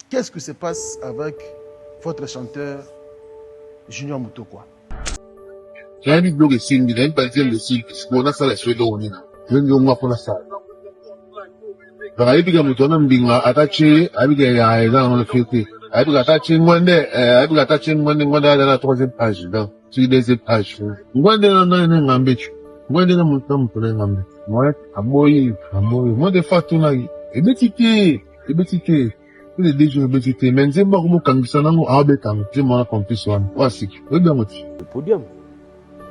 Qu'est-ce qui se passe avec votre chanteur Junior Mutokwa? J'ai dit que c'est une grande partie de ce qu'on a fait sur le monde. Je ne sais pas ça. Dans les pays comme le Nambinga, attaché, avec les dans le fait, avec attaché monde, avec attaché monde dans la troisième page, dans sur les pages. Moi, de là, non, n'embêche. Moi, de là, mon temps pour l'embêcher. Moi, amoy, moi de fatuna, et betité. Tous les deux jours, betité. Mais c'est pas comme quand ça n'a pas béton. C'est moi qu'on puisse voir. Voici. Regarde. Le podium.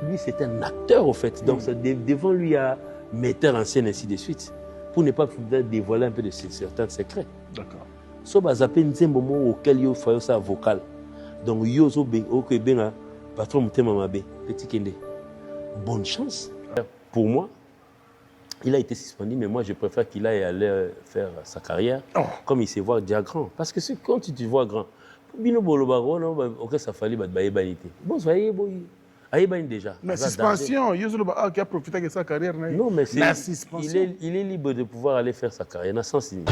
Lui, c'est un acteur, au fait. Donc, devant lui, il y a metteur en scène, ainsi de suite. Pour ne pas dévoiler un peu de certains secrets. D'accord. So, bah, ça peut être un moment auquel il faut ça vocal. Donc, yo, so, ok, ben, patron, mon petit Kende. Bonne chance. Pour moi, il a été suspendu, mais moi, je préfère qu'il aille aller faire sa carrière, comme il sait voir déjà grand. Parce que quand tu te vois grand, Bino Bolobaro, ok, ça fallait banité. Bon, soyez bon. Déjà. Mais suspension, Yozoloba qui a profité de sa carrière. Non, mais la suspension. Il est libre de pouvoir aller faire sa carrière. Sans signe.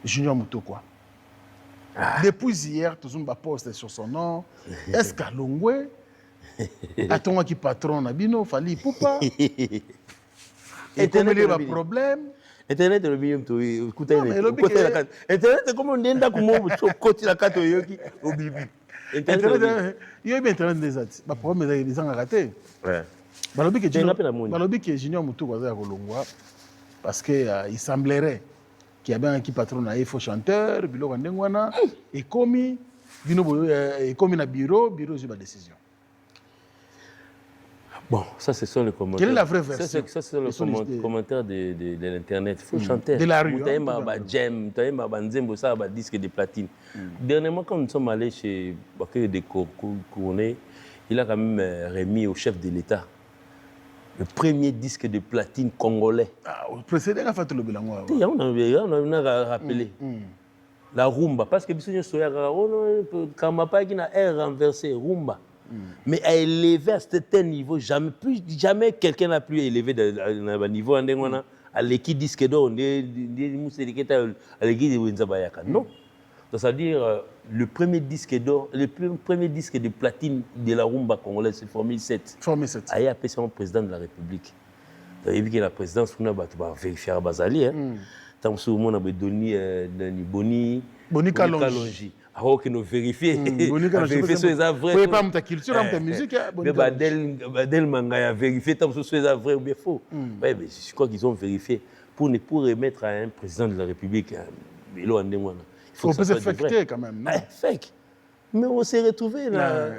Junior Mutokwa. Depuis hier, tout le monde poste sur son nom. Est-ce qu'à Longwe, attends qui patron Nabino, Fali Poupa, et comment il y a un problème? Internet est le milieu de écouter la carte. Internet est comme un denda comme un côté la carte au bibi. Internet, il y a bien Internet des autres. Le problème est que les gens ont raté. Balobi que Junior Mutokwa est à Longwa parce qu'il semblerait qu'il y avait un qui patron na faux chanteur, bilo kandengwana, et commis na bureau sur la décision. Bon, ça ce sont les commentaires. Quelle est la vraie version? Ça c'est le commentaire de l'internet. Faux chanteur. De la rue. Jam, Nzembo, ça va disque de platine. Dernièrement, quand nous sommes allés chez Bakay de Kourouné, il a quand même remis au chef de l'État le premier disque de platine congolais. Ah, le précédent a fait le bilan. On a rappelé. La rumba. Parce que Bissonio Soyara, quand ma pas qui n'a air renversé, rumba. Mais à élever à certain niveau, jamais quelqu'un n'a plus élevé à niveau à l'équipe disque d'or, à l'équipe de Nzabayaka. Non. C'est-à-dire, le premier disque d'or, le premier disque de platine de la rumba congolaise, c'est Formule 7. Formule 7. Il a appelé son président de la République. Il a la présidence, on va vérifier à Bazali. Tant que on a donné Boni Kalonji. Alors que nous vérifions. Vérifier sur les vrais. Oui, pas ta culture, ta musique. Badel Mangaya vérifier tant que c'est vrai ou bien faux. Je crois qu'ils ont vérifié pour remettre à un président de la République. Il faut que ça soit fake quand même. Fake. Mais on s'est retrouvés là.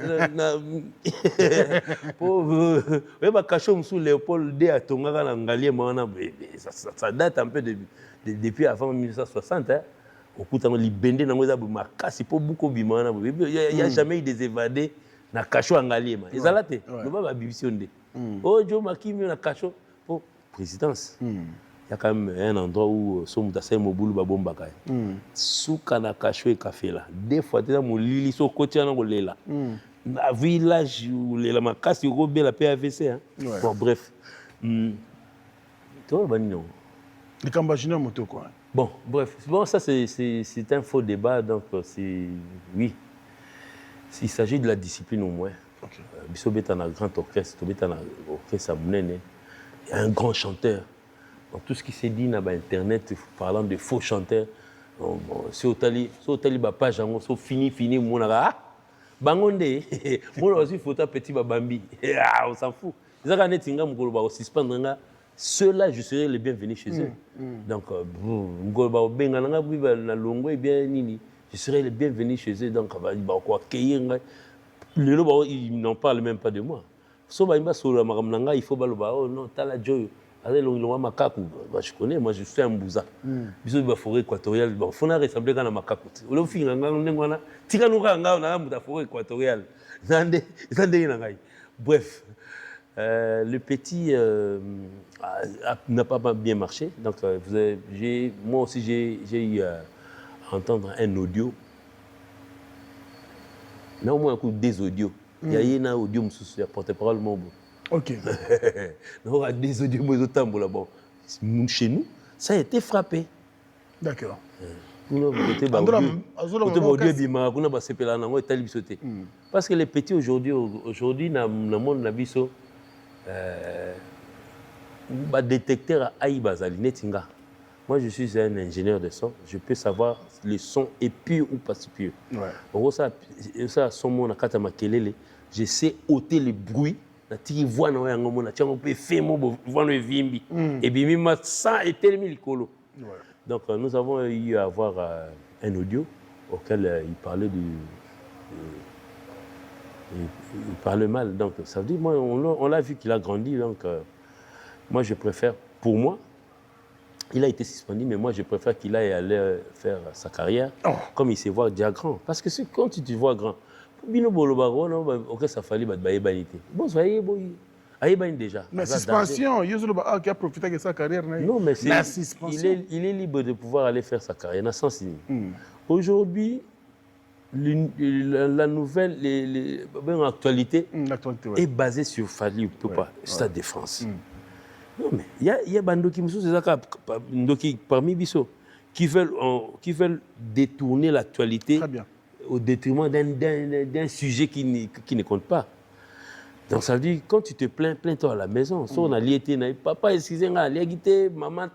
Pour cacher sous Léopold D à Tonga, ça date un peu depuis avant 1960. Au coup de libérer dans les abus, pour beaucoup de gens, il n'y a jamais eu des évadés dans Kacho Angalie. Ils ont été. Nous avons BBC. Oh, Joe Makimi na Kacho pour présidence. Il y a quand même un endroit où sommes dans Moboulou Babombaka. Souka na Kacho et café là. Des fois, tu as mon lili so côté na golela. Na village où les la makasi robe la PAVC. Bon bref. Toi banino. Les Cambodgiens moto quoi. Bon, bref, bon, ça c'est un faux débat, donc oui, il s'agit de la discipline au moins. Biso est un grand orchestre, il y a un grand chanteur. Donc tout ce qui s'est dit dans Internet, parlant de faux chanteurs, c'est au tali page, c'est fini, mon ah, bangonde, mon aussi photo petit babambi, on s'en fout. Ils ont gagné tinga mukolo ba suspendre nga ceux-là, je serai les bienvenus chez eux. Donc, je serai les bienvenus chez eux. Donc, ils n'en parlent même pas de moi. Il faut oh non, t'as la joie. Je connais, moi je suis un bouza. Je suis dans la forêt équatoriale. Il faut ressembler à un macaque. Bref, le petit n'a pas bien marché. Donc, moi aussi, j'ai eu à entendre un audio. Non, au moins des audios. Il y a un audio qui porte-parole. Ok. Il y a des audios bon. Chez nous, ça a été frappé. D'accord. Parce que les petits aujourd'hui, dans le monde, détecteur à Netinga. Moi, je suis un ingénieur de son. Je peux savoir le son est pur ou pas pur. Je sais ôter le bruit. Et donc, nous avons eu à avoir un audio auquel il parlait il parlait mal. Donc, ça veut dire, moi, on l'a vu qu'il a grandi. Donc, moi, je préfère, pour moi, il a été suspendu, mais moi, je préfère qu'il aille aller faire sa carrière, comme il sait voir déjà grand. Parce que quand tu te vois grand, ça fallait bon, soyez déjà. Mais suspension, qui a profité de sa carrière. Non, mais il est libre de pouvoir aller faire sa carrière. Aujourd'hui, la nouvelle actualité est basée sur Fally Ipupa, Stade de France. Non, mais il y a Bandoki parmi Bisso qui veulent détourner l'actualité au détriment d'un sujet qui ne compte pas. Donc ça veut dire, quand tu te plains-toi à la maison. Si on a lié, papa, excusez-moi, maman,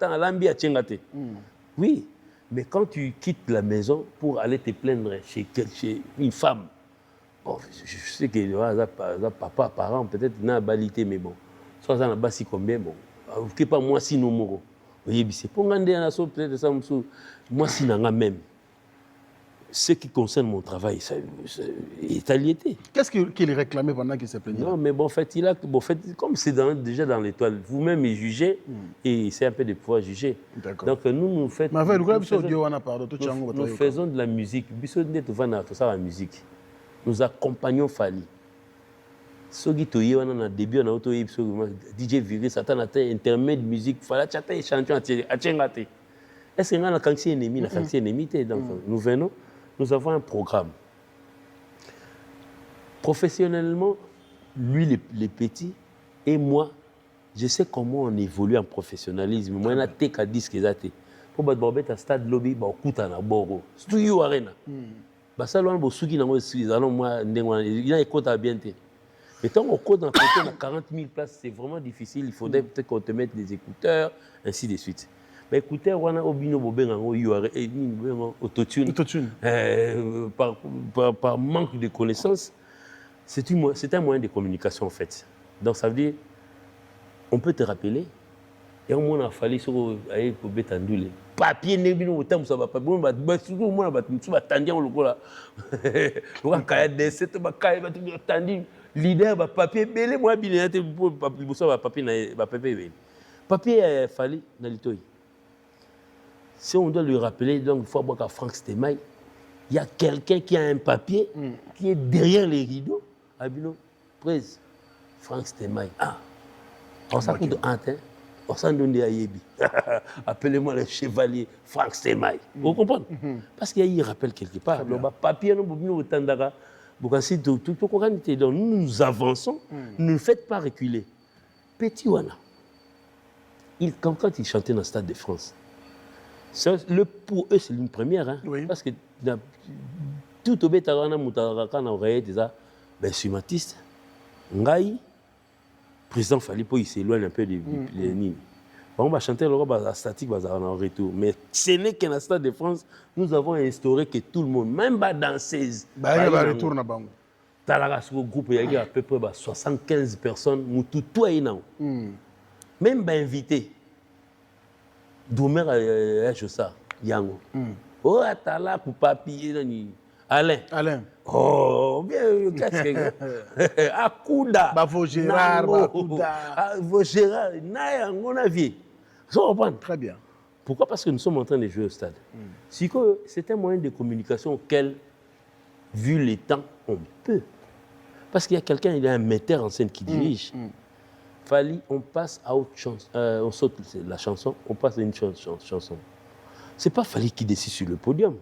oui, mais quand tu quittes la maison pour aller te plaindre chez une femme, bon, je sais que papa, parent, peut-être n'a pas balité, mais bon, soit ça n'a pas si combien, bon, pas moi si nous mourons. C'est pour peut-être ça, moi si n'a même. Ce qui concerne mon travail, c'est à liété. Qu'est-ce qu'il réclamait pendant qu'il s'est plaigné? Non, mais bon, comme c'est déjà dans l'étoile, vous-même il jugez et c'est un peu de pouvoir juger. Donc nous faisons de la musique. Nous accompagnons Fally. Début, on a DJ Viré, Satan a intermède musique, Fally a échantillon à Tchengate. Est-ce qu'on a un ennemi? Donc nous venons. Nous avons un programme. Professionnellement, lui, les petits, et moi, je sais comment on évolue en professionnalisme. Moi, je n'ai qu'à dire ce que j'ai. Pour battre un stade lobby, il y a un boro. C'est tout une arène. Ça, il y a un compte à bien. Mais tant qu'on compte dans 40 000 places, c'est vraiment difficile. Il faudrait peut-être qu'on te mette des écouteurs, ainsi de suite. Mais écoutez, on a autotune par manque de connaissances. C'est un moyen de communication en fait. Donc ça veut dire, on peut te rappeler, et on a fallu sur le papier, leader papier, papier fallait dans l'itoy. Si on doit lui rappeler, donc il faut voir qu'à Franck Stemaï, il y a quelqu'un qui a un papier qui est derrière les rideaux. Abino, presse, Franck Stemaï. On s'en coûte un temps, on s'en donne à Yebi. Appelez-moi le chevalier Franck Stemaï. Vous comprenez? Parce qu'il y a un rappel quelque part. Le papier, nous tendara. Donc nous avançons, ne nous faites pas reculer. Petit Wana, quand il chantait dans le Stade de France, pour eux, c'est une première. Hein, parce que tout au bétarana, Moutaraka, je suis matiste. Ngaï, président Falipo, il s'éloigne un peu des Nini. On va chanter le statique en retour. Mais ce n'est qu'un Stade de France, nous avons instauré que tout le monde, même les danseuses, il y a un retour dans le groupe, il y a à peu près 75 personnes, tout est là. même invité. Domer a ça, Yango. Oh, atala pour papier, Alain. Oh, bien, qu'est-ce que Akuda. Bavo Gérard, Bavo Gérard, on a vu. Très bien. Pourquoi? Parce que nous sommes en train de jouer au stade. C'est un moyen de communication auquel, vu les temps, on peut. Parce qu'il y a quelqu'un, il y a un metteur en scène qui dirige. Fali, on passe à autre chose. On saute la chanson, on passe à une chanson. C'est pas Fali qui décide sur le podium.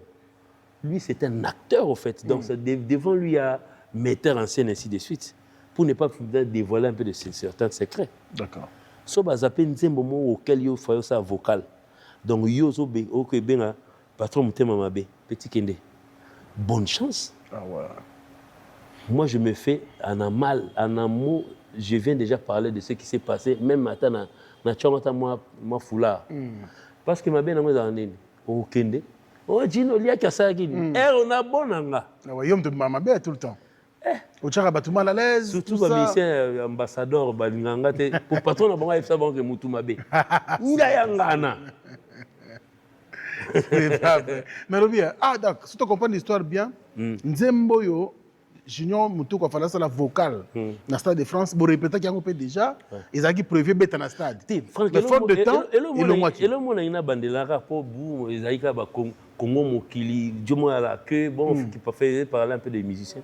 Lui, c'est un acteur, au fait. Donc, devant lui, il y a metteur en scène, ainsi de suite. Pour ne pas dévoiler un peu de certains secrets. D'accord. So, ça peut un moment auquel il faut ça vocal. Donc, yo, patron, petit Kende. Bonne chance. Ah ouais. Moi, je me fais en un mot, je viens déjà parler de ce qui s'est passé, même matin, moi foulard. Parce que ma bien, au Kende, oh, Gino, il y a qu'à ça, on a bon anga. Ah ouais, de maman bien tout le temps. Au Tchara, tu mal à l'aise. Surtout, le ambassadeur, pour patron, on a fait ça, que Moutoumabé. Ngayangana. Mais Robia, d'accord, si tu comprends l'histoire bien, Nzemboyo, Junior Moutouko fallait ça la vocale dans le stade de France, pour répéter qu'il y a un peu déjà, ils ont prévu d'être dans le stade. Mais faute de temps, ils l'ont moitié. Et le monde a une bandela pour vous, ils ont Congo Mokili, du moins à la queue, bon, qui peut faire parler un peu des musiciens.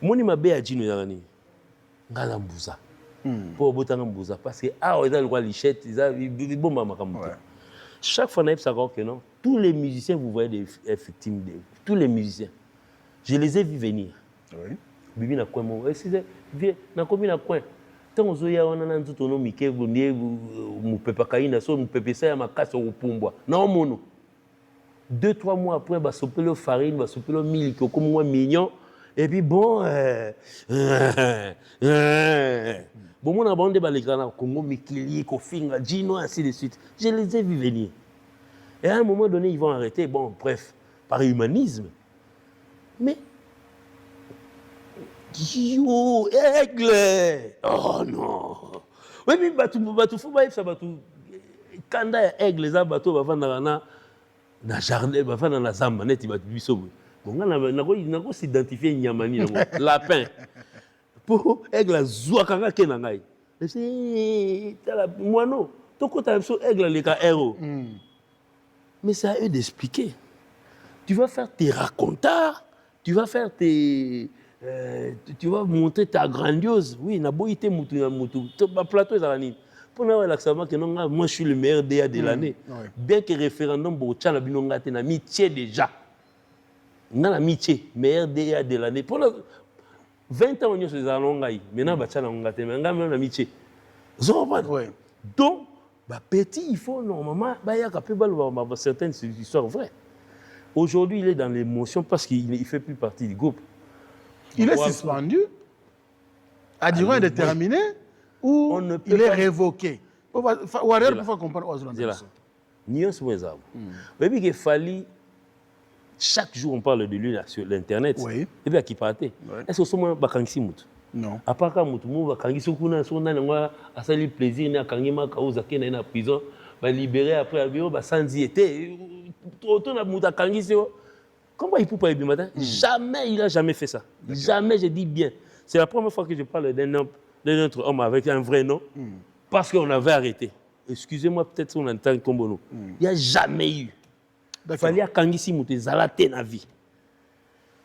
Moi, je m'appelle à Gino Yarani, Ngalambuza, pour Botangambuza, parce que ils ont le roi Lichette, ils ont bon maman. Chaque fois, on a que non, tous les musiciens, vous voyez des victimes, tous les musiciens, je les ai vus venir. Oui. Bibi na coin mon viens na combien na coin tant on zoya on a nzuto no mike gondie mu pepa kaina so mu pepe ça ma casse au pumbwa non mono 2-3 mois après ba sopelo farine ba sopelo mil qui comme moi mignon et puis bon bon mon abonde ba les grands Congo Mikili Kofinga Gino ainsi de suite je les ai vus venir et à un moment donné ils vont arrêter bon bref par humanisme mais yo, aigle! Oh non! Oui, mais bateau faut pas ça bateau. Quand aigle ça bateau va vendre na jardin, va vendre na zamba net bateau biso. Bon na ko s'identifier nyamani lapin. Pour aigle zoa kanga kena ngai. C'est la moineau. To ko ta so aigle les ka héros. Mais c'est à eux d'expliquer. Tu vas faire tes racontars, tu vas faire tes tu vas montrer ta grandiose. Oui, na boité moutou. Plateau est à l'année. Pour nous, que non, moi je suis le meilleur DA de l'année. Bien que le référendum, Bocha, na amitié déjà. On a l'amitié, meilleur DA de l'année. Pour 20 ans, on est sur les allongaï. Maintenant, Bacha, on a l'amitié. Donc, petit, il faut normalement, il y a certaines histoires vraies. Aujourd'hui, il est dans l'émotion parce qu'il ne fait plus partie du groupe. Il est suspendu à durée indéterminée ou il est révoqué. Warrior, il faut comprendre. Il fallait, chaque jour, on parle de lui sur l'Internet. Oui. Et bien, qui partait. Est-ce que c'est moi qui non. À part quand ça lui plaisir, il y a en prison, libéré après, sans y être. Comment il peut pas être matin? Jamais, il n'a jamais fait ça. Jamais, je dis bien. C'est la première fois que je parle d'un autre homme avec un vrai nom, parce qu'on avait arrêté. Excusez-moi, peut-être si on entend comme nous. Il n'y a jamais eu. Il fallait Kangisi Mouté, Zalaté na vie.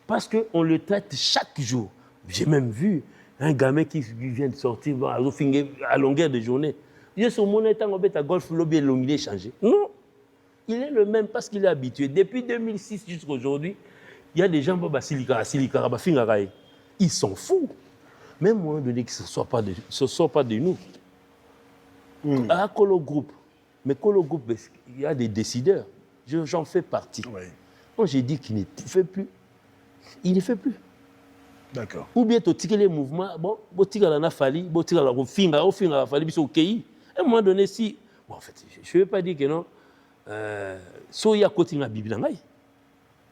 Parce qu'on le traite chaque jour. J'ai même vu un gamin qui vient de sortir à longueur de journée. Je suis mon état à golf lobby il est changé. Non. Il est le même parce qu'il est habitué. Depuis 2006 jusqu'à aujourd'hui, il y a des gens ils sont fous. Même à un moment donné que ce ne soit pas de nous. À Colo Group, mais Colo Group, il y a des décideurs. J'en fais partie. Oui. Moi, j'ai dit qu'il ne fait plus. Il ne fait plus. D'accord. Ou bien tu as les mouvements, bon, tu as la fali, tu as la finga, la fali, tu as à un moment donné, si. Bon, en fait, je ne veux pas dire que non. So il y a côté la Bible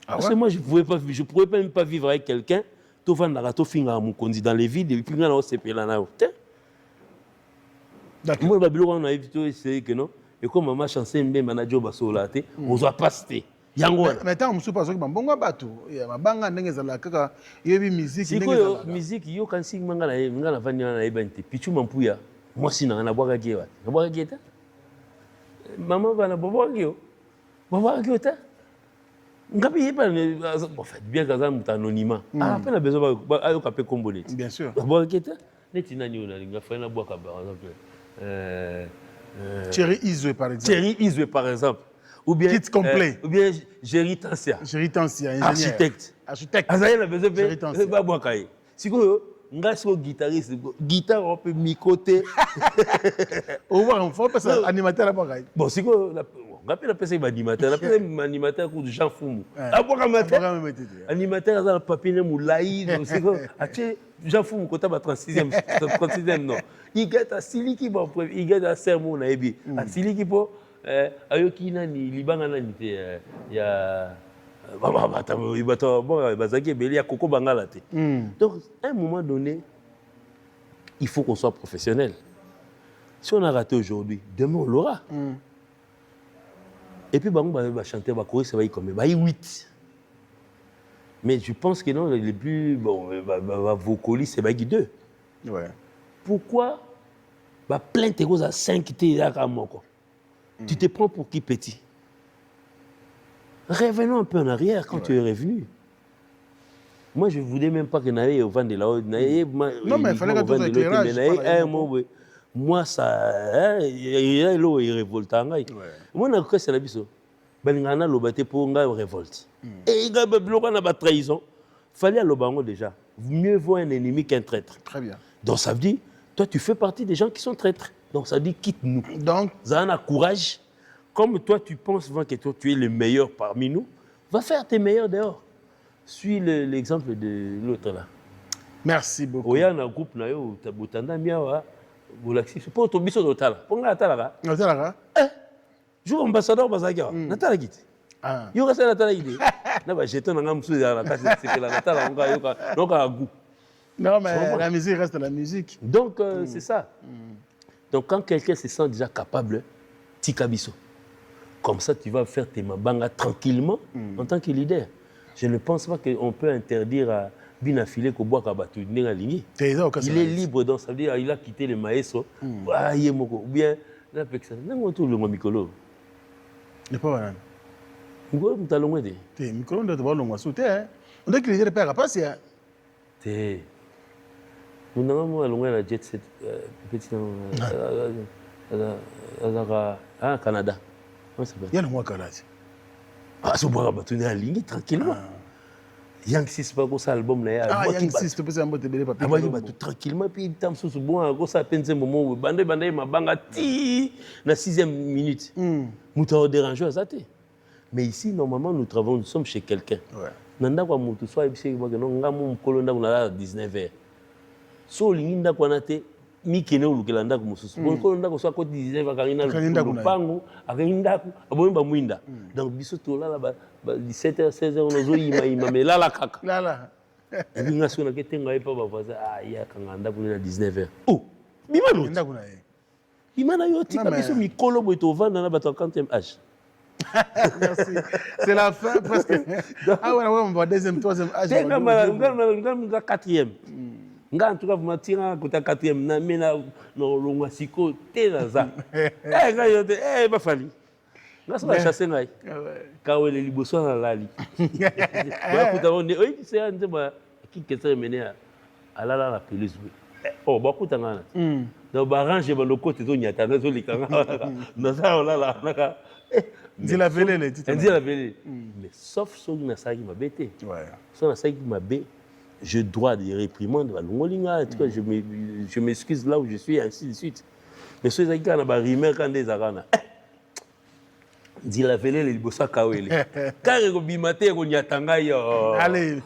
parce que moi je pourrais même pas vivre avec quelqu'un to vendre la to finga mon condi dans les villes et puis là on s'est là D'accord. Moi, Babylone, on a évité c'est que non. Et comme maman chanson bien manager basolate, on doit passer. Yango. Mais tant que pas que bongo bato, ya mabanga ndenge zala kaka yebi musique ndenge zala. Si musique yo kan sing manga na vanya na ebante. Pichu mampuya. Moi si na bwaka kiwa. Na bwaka kieta. Maman va na bwaka kiyo. Bwaka kiota. Ngapi yeba en fait bien que ça est anonymat. Ah peine besoin ba ayo kapé combonet. Bien sûr. Bwaka kieta. Neti na nyo na linga fa na bwaka par exemple. Thierry Izwe par exemple. Thierry Izwe par exemple. Ou bien kit complet. Ou bien Géry Tansia. Géry Tansia, ingénieur. Architecte. Architecte. Azaï a besoin de ba boakaye. Siko nga siko guitariste, guitare on peut micoter. Au revoir, on faut passer animateur à boakaye. Bon siko nga pe la pesa ba animateur, la pesa animateur ko Jean Fumu. A boaka matin. Animateur za papier ne moulaï, donc siko ache Jean Fumu kota ba 36e non. Il get a siliki bon preuve, il get a sermon na ebi. A siliki po ayoki nani libanga nani te ya donc à un moment donné il faut qu'on soit professionnel. Si on a raté aujourd'hui, demain on l'aura. Et puis on va chanter, on va courir, ça va y comme 8. Mais je pense que non, les plus bon vocalistes c'est 2. Ouais. Pourquoi plein de choses à 5 tu te prends pour qui petit? Revenons un peu en arrière quand tu es revenu. Moi, je ne voulais même pas que Naïe au vent de la haute. Non, mais il fallait que tu aies éclairage. Moi, ça. Il y a l'eau et révoltant. Moi, je suis là. Il y a une pour une révolte. Et il y a une trahison. Il fallait aller déjà. Mieux vaut un ennemi qu'un traître. Très bien. Donc, ça veut dire, toi, tu fais partie des gens qui sont traîtres. Donc, ça veut dire, quitte-nous. Donc, ça a courage. Comme toi, tu penses que toi, tu es le meilleur parmi nous, va faire tes meilleurs dehors. Suis l'exemple de l'autre là. Merci beaucoup. Il y a un groupe, il y a un groupe, pour ton biso total. Pour la tala. Je suis ambassadeur Bazaga. Natala Git. Il y a un Natala Git. J'étais dans un monsieur à la case, c'est que la Natala, on a un goût. Non, mais la musique reste la musique. Donc, c'est ça. Donc, quand quelqu'un se sent déjà capable, tika biso. Comme ça, tu vas faire tes mabangas tranquillement en tant que leader. Je ne pense pas qu'on peut interdire à Binafile Koboaka Batu Il est libre, donc ça veut dire qu'il a quitté le maestro. Ou bien, il a fait ça. Il n'a pas le micro. Il n'est pas un micro. Il micro, on doit avoir le micro. On doit qu'il y ait des pères à passer. Nous avons la jet set petit Canada. Il y a le mois Canada. Ah, ce bois bâtonné en ligne tranquillement. Yang 6 pas ça album là. Ah, Yang 6 tu peux un peu te bêler papier. Ah, moi tranquillement puis tam sous bon go ça peine moment bande ma banga ti na 6e minute. Mouta déranger ça té. Mais ici normalement nous travaillons, nous sommes chez quelqu'un. Ouais. Nanda kwa mutu soit ibise que non ngamu mkolonda kuna 19h. So linda kwa nate mikene ulukelanda kumususu kolonda ko soit côté 19 akangina lupango akangina aboyimba mwinda donc biso tolala ba 17h 16h nozo ima melala kaka lala ninga sona ketenga epa ba voisin ya kanganda kuna 19h oh bimano nda kuna ye bimana yo tika biso mikolo boy to vanda na bato 40e âge. Merci. C'est la fin presque. Ah ouais, on va deuxième, troisième âge. C'est comme un quatrième. En tout cas, vous m'attirez à côté 4e. Mais là, on a siko, t'es là, ça. Eh, pas fallu. Là, ça va chasser, là. Quand il est libre, soit dans la lit. Oui, c'est un peu qui est mené à la pelouse. Oh, beaucoup de gens. Donc, arrange le côté de l'Onia, t'as raison, les camarades. Dans ça, on a là. Dis la vélé, les titres. Dis la vélé. Mais sauf ceux qui m'a bêté. Ceux qui m'a bêté. Je dois des réprimandes. Je m'excuse là où je suis, ainsi de suite. Mais ceux qui ont rimé quand des arana. Dis la vélé, les bossa kawele. Car il y a allez,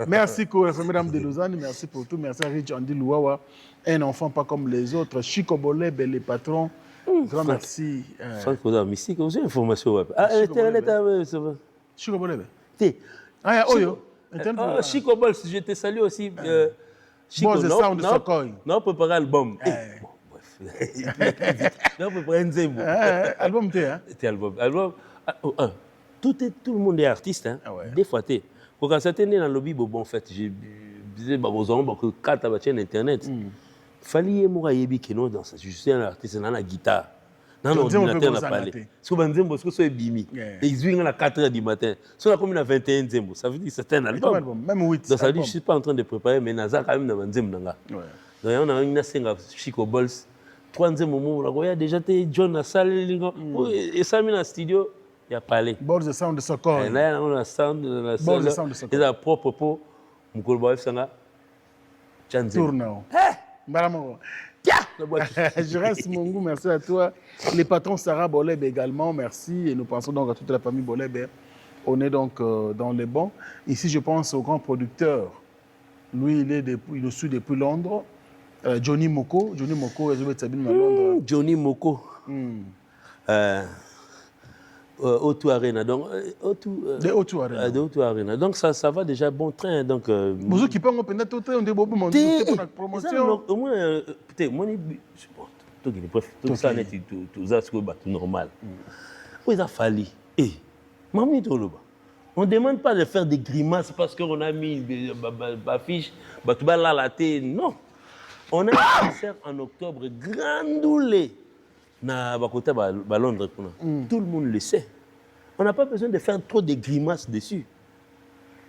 merci, mesdames de Lausanne. Merci pour tout. Merci à Rich Andy Louawa. Un enfant pas comme les autres. Chico Boleb, les patrons. Grand merci. Franck Oda, mystique, vous avez une information. Ah, Internet, ça va. Chico Boleb. Ah, Chico Bols, je te salue aussi. Chico, non, on préparer l'album. Non, on peut prendre Nzembo. Album t'es, hein? C'était album. Tout le monde est artiste. Hein. Ah ouais. Des fois, t'es. Quand c'était né dans le lobby, bon, en fait, j'ai disais, aux hommes, que 4 à chaîne Internet. Fallait moi yebi que non dans ça. Je suis un artiste dans la guitare. Dans l'ordinateur, on a parlé. Parce que Nzembo, parce que c'est bimi. Ils jouent à 4 h du matin. Si on a comme 21 Nzembo, ça veut dire que c'est un album. Même 8. Donc ça veut dire que je ne suis pas en train de préparer, mais Nazar quand même dans Nzembo. Donc on a une single Chico Bols. 3 Nzembo, il y a déjà John dans la salle. Et ça, dans le studio, il y a parlé. Bols de sound de Sokol. Là, on a sound dans la salle. Bols de sound de Sokol. Il a propre pot. Mon collègue Sanga. Tourne. Je reste mon goût, merci à toi. Les patrons Sarah Boleb également, merci. Et nous pensons donc à toute la famille Boleb. On est donc dans les bons. Ici, je pense au grand producteur. Lui, il nous suit depuis Londres. Johnny Moko. Johnny Moko, il est à Londres. Johnny Moko. O2 Arena. Donc, O2 Arena. O2 Arena. Donc, ça va déjà bon train. Donc, vous qui pensez qu'on peut être on est beaucoup monter pour la promotion. Au moins, peut-être, moi, tout ça, tout ça, c'est normal. Il a fallu. Mamie Toloba. On ne demande pas de faire des grimaces parce qu'on a mis une affiche, non. On a un concert en octobre, grandoulé. Na bakota ba Londres. Tout le monde le sait. On n'a pas besoin de faire trop de grimaces dessus.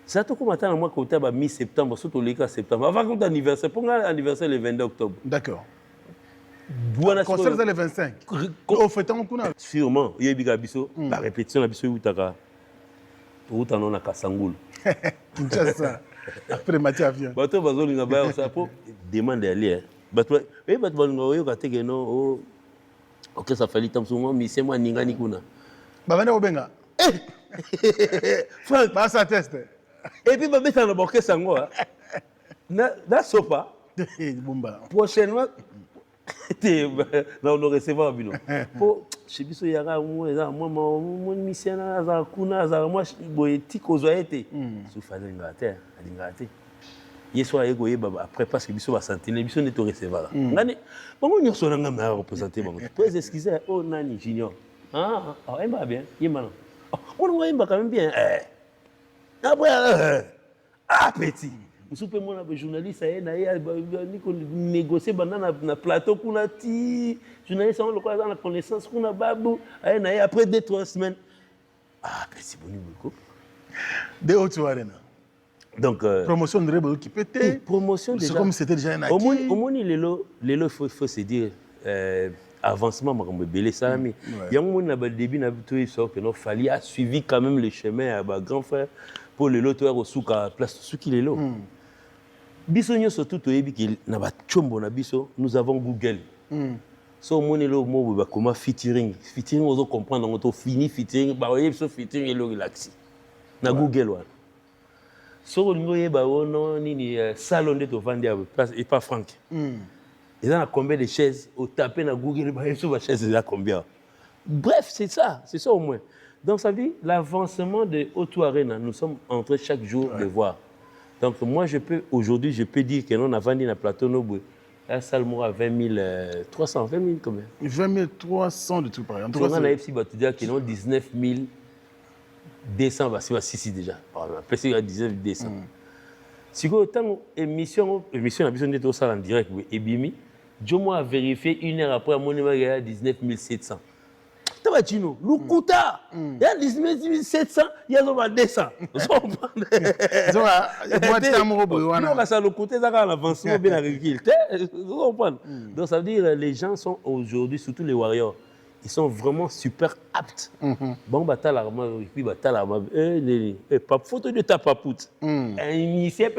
C'est tout comme attendre moi côté ba mi-septembre, surtout le cas septembre. Avant qu'on anniversaire, pour l'anniversaire le 22 octobre. D'accord. Concert le 25. Au fait on kuna. Sûrement, il y a biga biso, la répétition la biso utaka. Utano na Kasangulu. Kinshasa. Après Mathieu avion. Bato bazolinga ba ça pour demande aller. Bato balinga yo kateke no. Ok, ça fait longtemps que mais c'est moi Ningani Kuna. Babane Obenga. Franck, bah ça teste. Et puis babé ça na boké sango. Na sopa. Bomba. Prochainement on recevoir bino. Pour chez biso yara moi mission za kuna za moi boyeti kozwa été. Sou fallait ngate, ngate. Yeso ego yeba après parce que biso va sentir biso ne to recevoir. Ngani bango nyoso na ngam na représenter bango. Peux excuser oh nani junior. Elle va bien, yemana. On va yemba quand même bien. Après petit. Vous pouvez moi le journaliste na négocier na plateau kuna ti journaliste on le quoi dans la connaissance kuna babu na après 2-3 semaines. Petit boni beaucoup. De O2 Arena. Donc, promotion de Rebo qui pétait. Promotion déjà. C'est comme c'était déjà un acquis. Au moins, il faut se dire avancement, comme belé ça. Mais il y a un moment où début, il fallait suivre quand même le chemin à grand frère pour le lot au souk à place souk il est là. Bisogno surtout au début qu'il n'a pas chombo na biso. Nous avons Google. So mon elo mo ba comment featuring on comprendre on fini featuring ba oui so featuring et le relaxi. Na Google wa. So ngo yeba wono nini salon de to vendre et pas Franck. Ils ont combien de chaises au taper na Google ba so ba chaises là combien. Bref, c'est ça au moins. Donc ça dit l'avancement de O2 Arena, nous sommes en train chaque jour de voir. Donc moi aujourd'hui je peux dire que nous on a vendu na plateau Nobwe. La salle moi à 20 300, 20 000 combien 20 300 de tout pareil. En tout cas, on a aussi dire qu'ils ont 19 200, c'est ici déjà. Après, c'est 19 200. Si vous avez une émission de ça en direct, et Bimi, je vais vérifier 1 heure après, mon numéro est 19 700. Tabachino, Lukuta, il y a 19 700, il y a 200. Vous comprenez? Donc ça veut dire que les gens sont aujourd'hui, surtout les warriors, ils sont vraiment super aptes. Bon, pas photo de ta papoute. Initié,